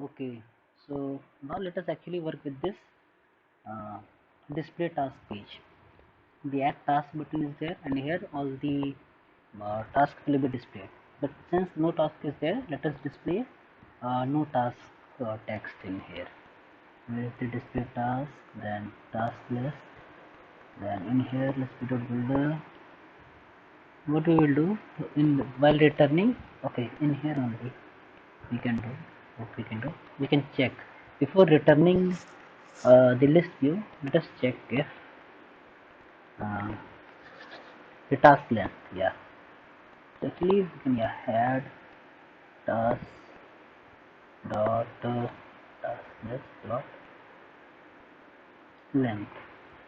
Okay, so now let us actually work with this uh, display task page. The add task button is there, and here all the tasks will be displayed. But since no task is there, let us display no task text in here. Where is the display task? Then task list. Then in here, let's put out builder. What we will do in while returning? Okay, in here only we can do what we can do. We can check before returning the list view. Let us check if uh, the task length. Yeah, so actually we can add task dot task list dot length.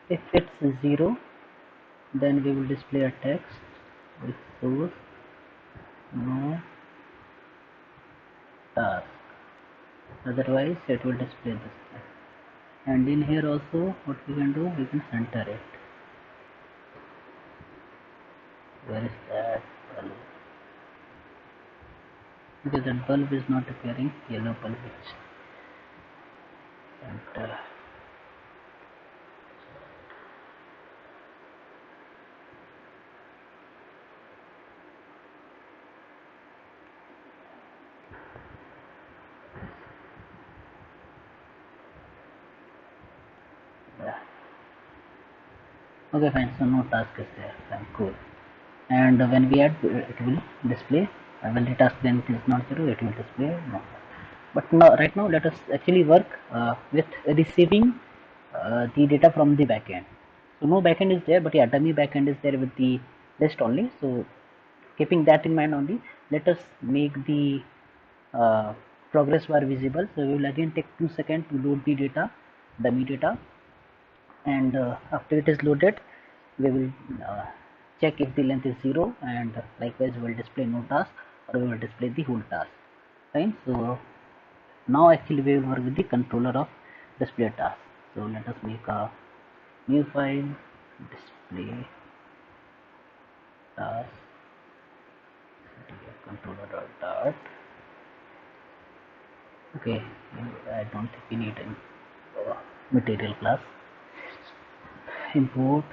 If it's 0, then we will display a text with source no task. Otherwise, it will display this. And in here also, what we can do, we can center it. Where is that bulb? Because that bulb is not appearing, yellow bulb is center. Yeah. Okay, fine. So no task is there. Fine, cool. And when we add, it will display. When the task length is not 0, it will display no. But now, right now, let us actually work with receiving the data from the backend. So no backend is there, but yeah, dummy backend is there with the list only. So keeping that in mind only, let us make the uh, progress bar visible. So we will again take 2 seconds to load the data, dummy data, and after it is loaded, we will check if the length is 0, and likewise we will display no task, or we will display the whole task. Fine. So now actually we will work with the controller of display task. So let us make a new file, display task controller dot. Okay, I don't think we need an material class. Import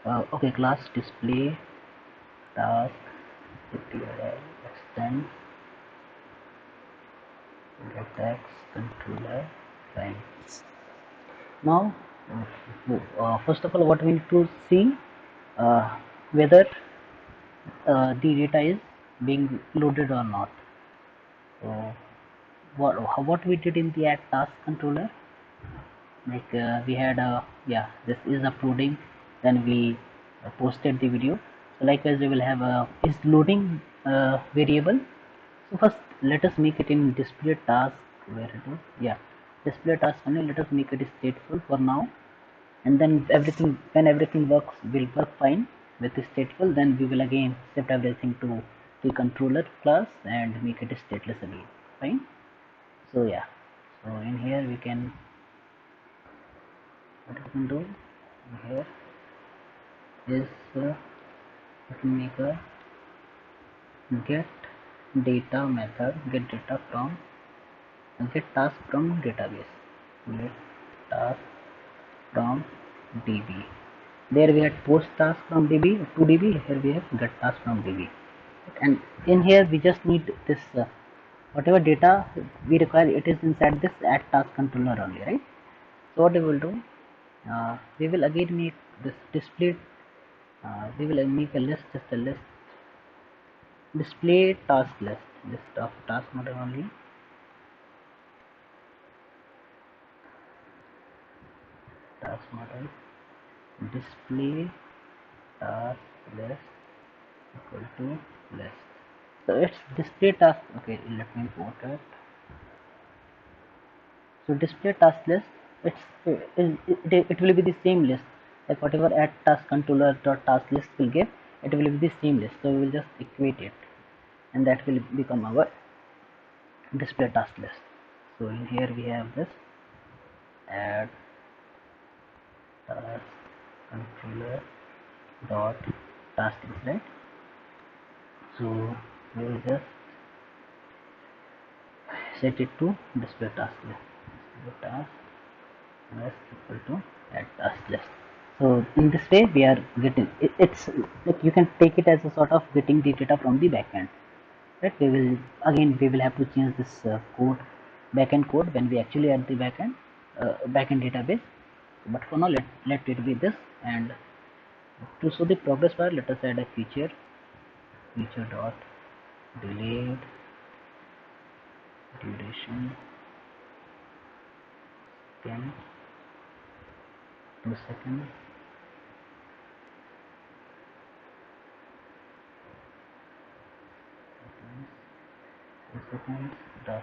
okay, class display task extend text controller. Fine. Now first of all, what we need to see whether the data is being loaded or not. So what we did in the add task controller, like we had a, yeah, this is uploading, then we posted the video. So likewise we will have a is loading variable. So first let us make it in display task, where it is, yeah, display task only. Let us make it stateful for now, and then everything, when everything works, will work fine with the stateful, then we will again shift everything to the controller class and make it stateless again. Fine. So yeah, so in here we can, what we can do here is we can make a get data method, get data from, get task from database, get task from db. There we had post task from db to db, here we have get task from db. And in here we just need this whatever data we require, it is inside this add task controller only, right? So what we will do, we will again make this display, we will make a list, just a list, display task list of task model only. Task model display task list equal to list. So it's display task. Okay, let me put it. So display task list, it will be the same list, like whatever add task controller dot task list will give, it will be the same list. So we will just equate it, and that will become our display task list. So in here we have this add task controller dot task list, right? So we will just set it to display task list. Display task list equal to add task list. So in this way we are getting it's like you can take it as a sort of getting the data from the backend, right? We will have to change this code, backend code, when we actually add the backend database. But for now, let it be this. And to show the progress bar, let us add a feature dot delayed duration 10 2 seconds, dot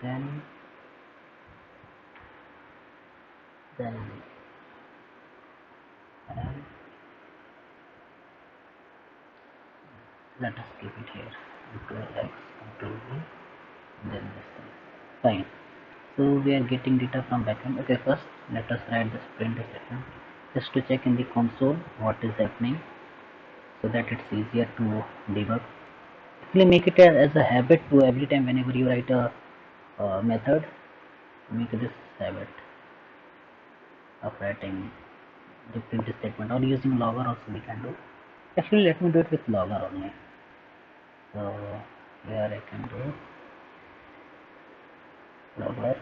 then then and let us keep it here, control X, control V, then this thing. Fine. So we are getting data from backend. Okay, first let us write this print statement just to check in the console what is happening, so that it's easier to debug. Actually, make it as a habit to every time whenever you write a method, make this habit of writing the print statement, or using logger also we can do. Actually, let me do it with logger only. So here I can do logger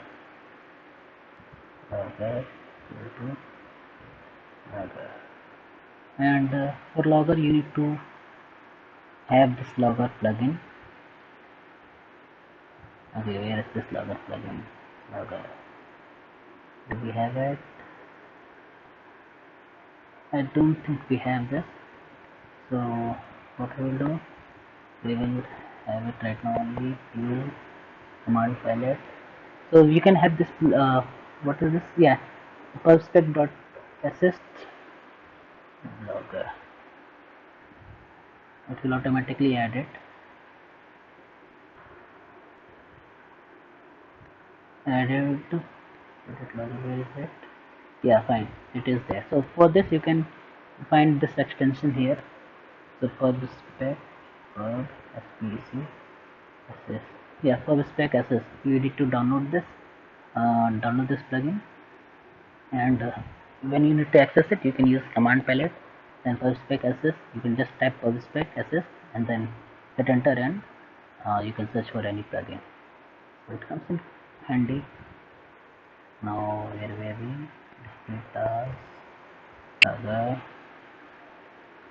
logger to logger, and for logger you need to have this logger plugin. Okay, where is this logger plugin? Logger, do we have it? I don't think we have this. So what we will do, we will have it right now only view command palette. So you can have this what is this? Yeah, perspec dot assist logger. It will automatically add it. Added. Where is it? Yeah, fine. It is there. So for this you can find this extension here. So for the spec for SPC assist. Yeah, for spec assist, you need to download this plugin, and when you need to access it, you can use command palette. Then for spec assist, you can just type for spec assist and then hit enter, and you can search for any plugin. So it comes in handy. Now where were we? Display task, logger,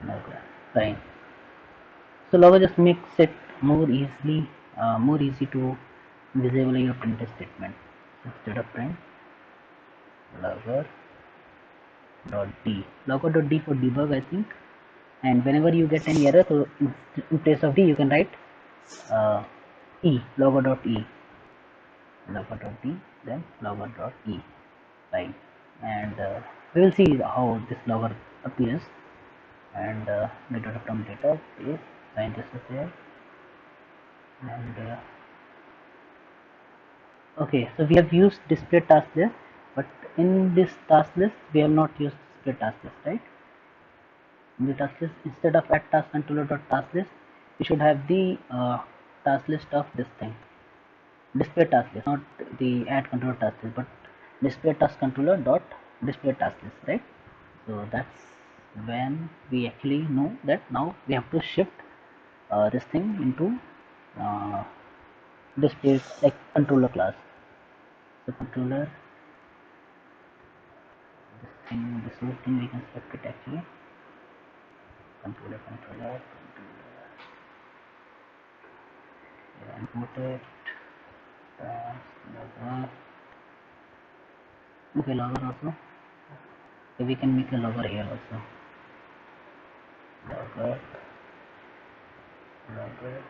logger. Fine. So logger just makes it more easy to disable your print statement. Instead of print logger dot d, for debug, I think. And whenever you get any error, so in place of d you can write uh, logger dot e, then logger dot e. Fine. And we will see how this logger appears. And get data from data is fine. This is there. And okay, so we have used display task list, but in this task list we have not used display task list, right? In the task list, instead of add task controller dot task list, we should have the task list of this thing, display task list, not the add controller task list, but display task controller dot display task list, right? So that's when we actually know that now we have to shift this thing into uh, display, like controller class. So controller, this whole thing we can select it actually. Controller, import it. Logger. Okay, logger also. So we can make a logger here also. Logger, logger.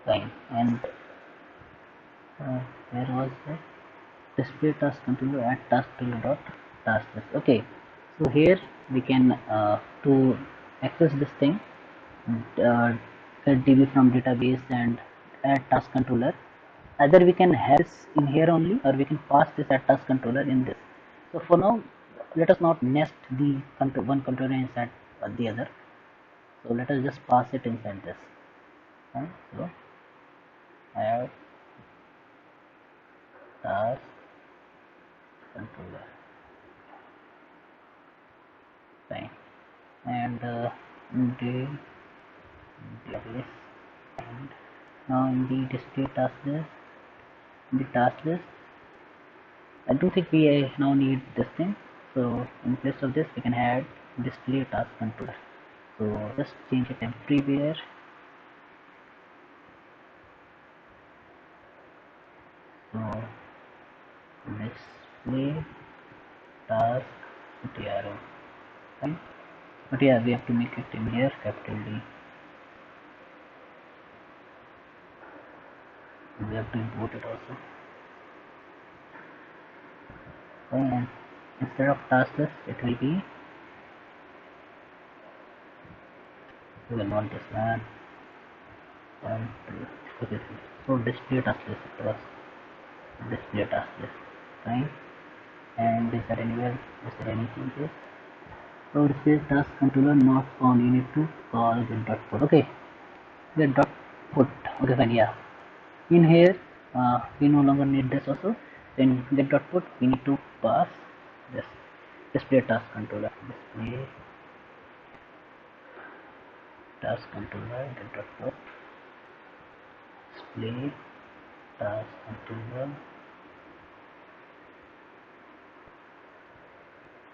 Fine. And where was it? Display task controller at task controller dot task list. Okay, so here we can to access this thing, uh, get DB from database and add task controller. Either we can have this in here only, or we can pass this at task controller in this. So for now, let us not nest the one controller inside the other. So let us just pass it inside this. Right? So add task controller. Fine. And the database. And now in the display task list, in the task list, I don't think we now need this thing. So in place of this, we can add display task controller. So just change it everywhere. So display task TRO. Right? But yeah, we have to make it in here capital D. We have to import it also. And instead of task list, it will be, we will want this one. Okay, so display task list it was display task list. Fine. And is there anywhere, is there anything here? So display task controller not found. You need to call get dot put. Okay, get dot put. Okay, fine. Yeah. In here, we no longer need this also. Then get dot put. We need to pass this display task controller. Display task controller get dot put. Display task controller.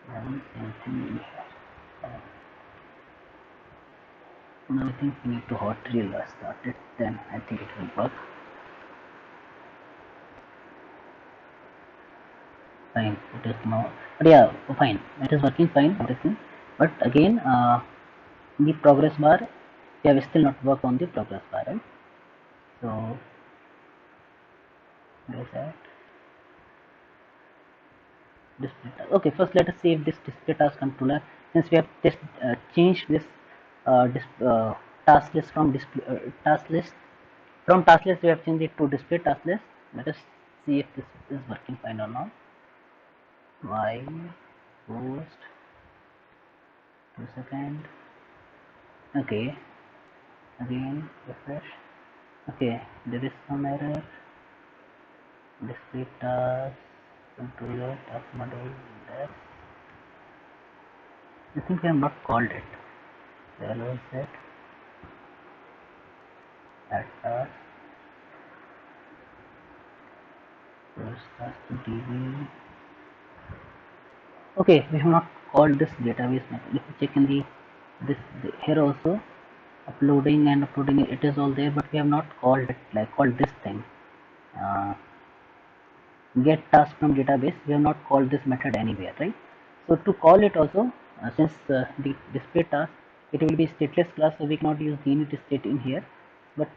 And something in here. Now I think we need to hot reel start it. Then I think it will work. Fine, it is now, but yeah, fine, it is working fine, everything. But again, the progress bar, we have still not worked on the progress bar, right? So there's that display task. Okay, first let us save this display task controller. Since we have just changed this task list from display task list, from task list we have changed it to display task list. Let us see if this is working fine or not. While post 2 seconds. Okay, again refresh. Okay, there is some error. Display task controller task model. That I think we have not called it. There was that add task first task to DB. Okay, we have not called this database method. If you check in here also, uploading and uploading, it is all there, but we have not called it, like called this thing. Uh, get task from database, we have not called this method anywhere, right? So to call it also, since the display task, it will be stateless class, so we cannot use the init state in here. But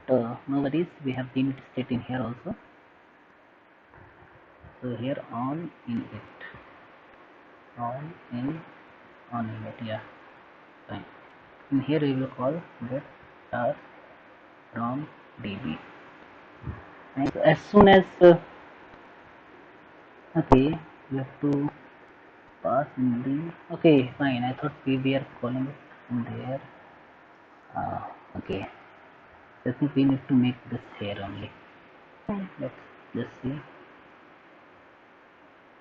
no worries, we have the init state in here also. So here on in it, on in on in it, yeah, fine. In here we will call get task from db. And so as soon as okay, we have to pass in the, okay, fine. I thought we were calling it in there. Okay, I think we need to make this here only. Let's just see.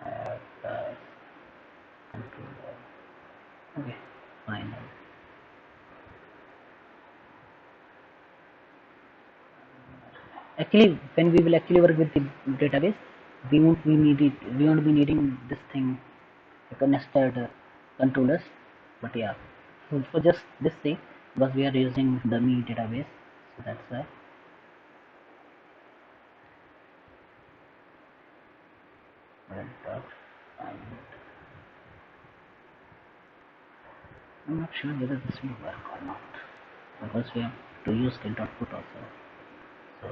Uh, okay, fine. Actually, when we will actually work with the database, we won't be needed. We won't be needing this thing, like a nested controllers. But yeah, for just this thing, because we are using dummy database, so that's why. I'm not sure whether this will work or not, because we have to use get output also. So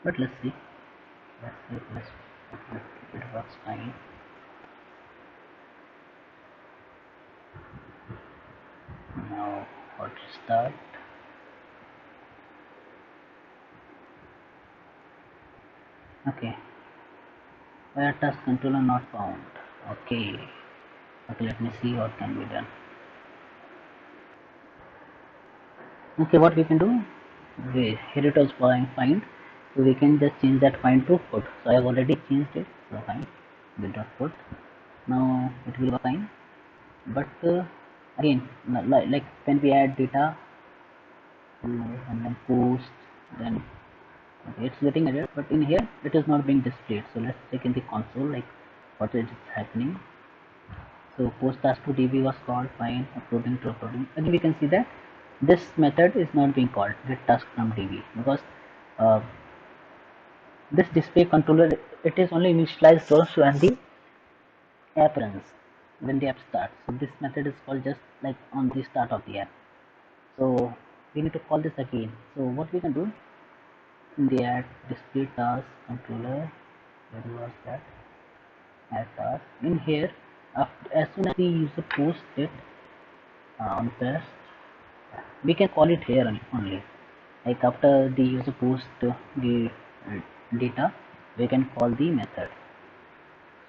but let's see. Let's see if it works fine. Now hot start. Okay. Where task controller not found. Okay. Okay, let me see what can be done. Okay, what we can do, here it was find, so we can just change that find to put. So I have already changed it, so find with dot put. Now it will be fine, but again, like when we add data and then post, then okay, it's getting added, but in here it is not being displayed. So let's check in the console, like what is happening. So post task to DB was called, fine, uploading to uploading. Again, we can see that this method is not being called get task from DB because uh, this display controller, it is only initialized also when the app runs, when the app starts. So this method is called just like on the start of the app. So we need to call this again. So what we can do in the add display task controller, where was that? Add task in here. After, as soon as the user posts it on test, we can call it here only. Like after the user posts the data, we can call the method.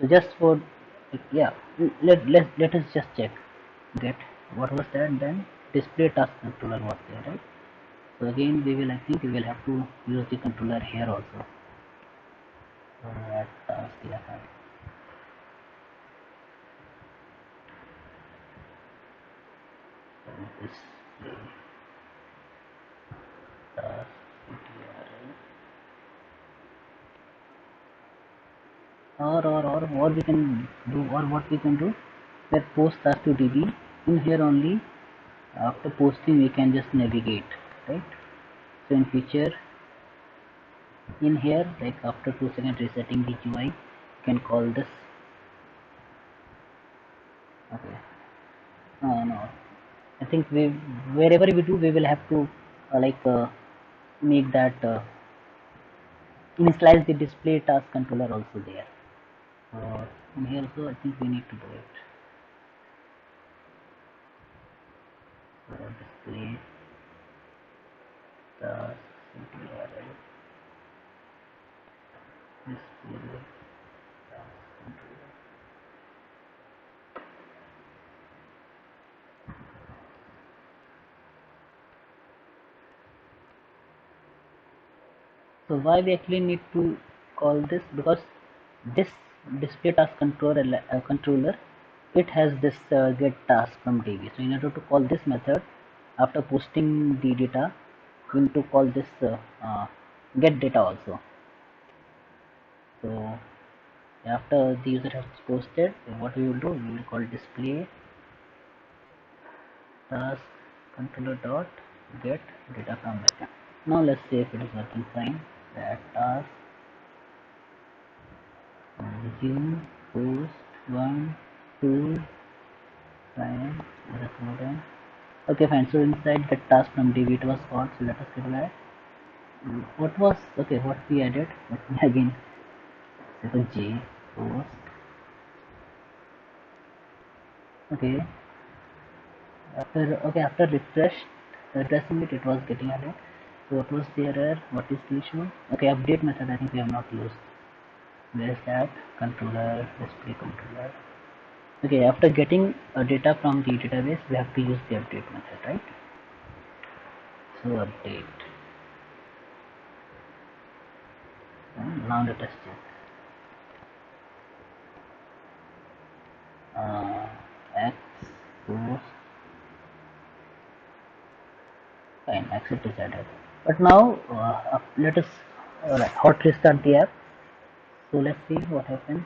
So just for yeah, let us just check get what was that. Then display task controller was there, right? So again we will, I think we will have to use the controller here also. So that task, yeah, display task CTRL. Or we can do, or what we can do, let post task to DB. In here only, after posting we can just navigate, right? So in future, in here, like after 2 seconds resetting the UI, you can call this. Okay, no, I think we, wherever we do, we will have to make that initialize the display task controller also there. In here also I think we need to do it. Display task CTRL display task controller. So why we actually need to call this? Because this display task controller, it has this get task from DB. So in order to call this method after posting the data, we need to call this get data also. So after the user has posted, what we will do, we will call display task controller dot get data from backend. Now let's see if it is working fine. That task resume post 1 2 fine recording. Okay, fine. So inside the task from DB it was called. So let us get back. What was okay? What we added? Let me again. It was J post. Okay. After refreshing it, it was getting added. So what was the error? What is the issue? Okay, update method. I think we have not used. Where is that? Controller, display controller. Okay, after getting data from the database, we have to use the update method, right? So update. Now let us check. X post fine, accept is added. But now let us hot restart the app. So let's see what happens.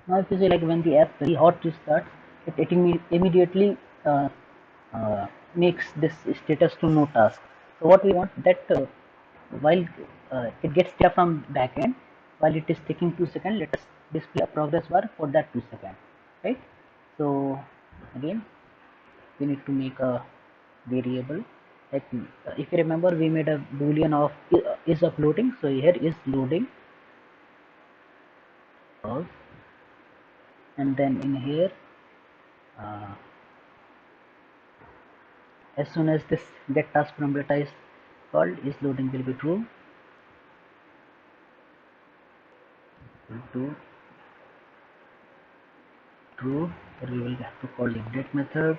Now if you see, like when the app very hot restarts, it immediately makes this status to no task. So what we want that while it gets data from backend, while it is taking 2 seconds, let us display a progress bar for that 2 seconds, right? So again, we need to make a variable. Like if you remember, we made a boolean of is uploading. So here is loading, and then in here. Uh, as soon as this get task from data is called, is loading will be true. to true, or we will have to call update method.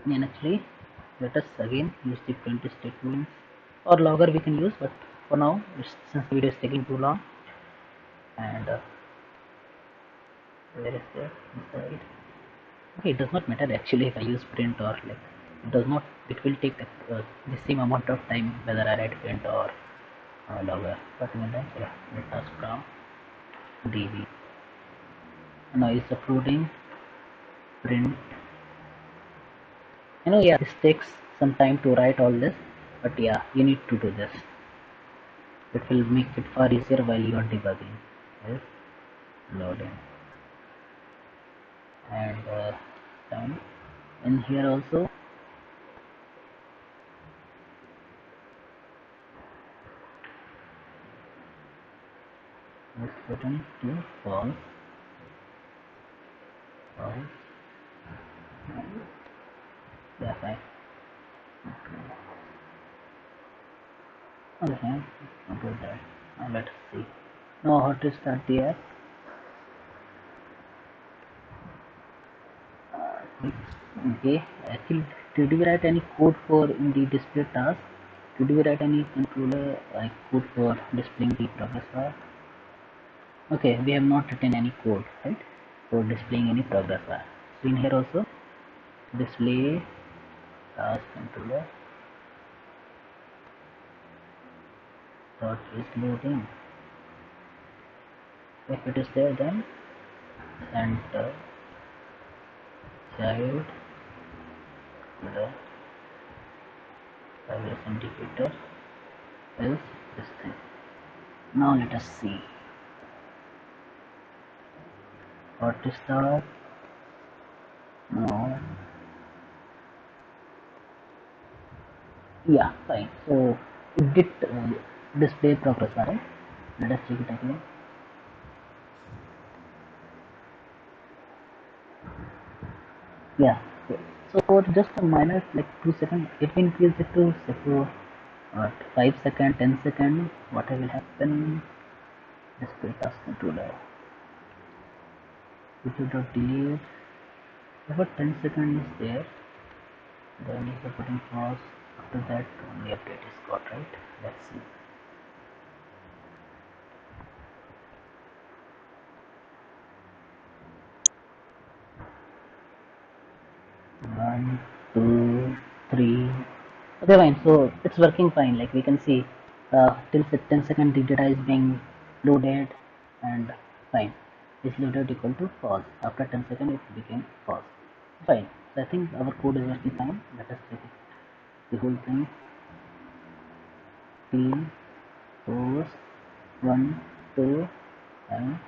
And actually, let us again use the print statements, or logger we can use, but for now, since the video is taking too long, and where is that inside? Okay, it does not matter actually if I use print or like, it does not, it will take the same amount of time whether I write print or logger. But in that, yeah, let us from db. Now is the floating print. Yeah, this takes some time to write all this, but yeah, you need to do this. It will make it far easier while you are debugging. Yes, loading. And time in here also, this button to false, false. Yeah, fine. Okay, I'll do that. Now let's see. Now how to start the app. Okay, actually, did we write any code for in the display task? Did we write any controller like code for displaying the progress bar? Okay, we have not written any code, right, for displaying any progress bar. So in here also, display task controller dot is loading. If it is there, then center child the progress indicator is this thing. Now let us see what is the no. Yeah, fine. So it did display progress bar, right? Let us check it again. Yeah. So for just a minor like 2 seconds, it will increase it to say for 5 seconds, 10 seconds. What will happen? Display task controller. If you don't delete, over 10 seconds is there, then if you're putting pause, after that only update is got, right? Let's see. 1, 2, 3. Okay, fine. So it's working fine. Like we can see, till 10 second the data is being loaded, and fine. Is loaded equal to false. After 10 seconds it became false. Fine. So I think our code is working fine. Let us check it. The whole thing. 3, 4, 1, 2, and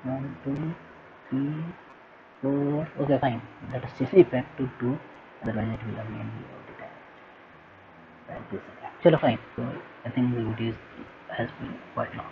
1, 2, 3, 4. Okay, fine. Let us change the effect to 2. Otherwise it will again be all the time. Right, this. Chalo, fine. So I think the video has been quite long.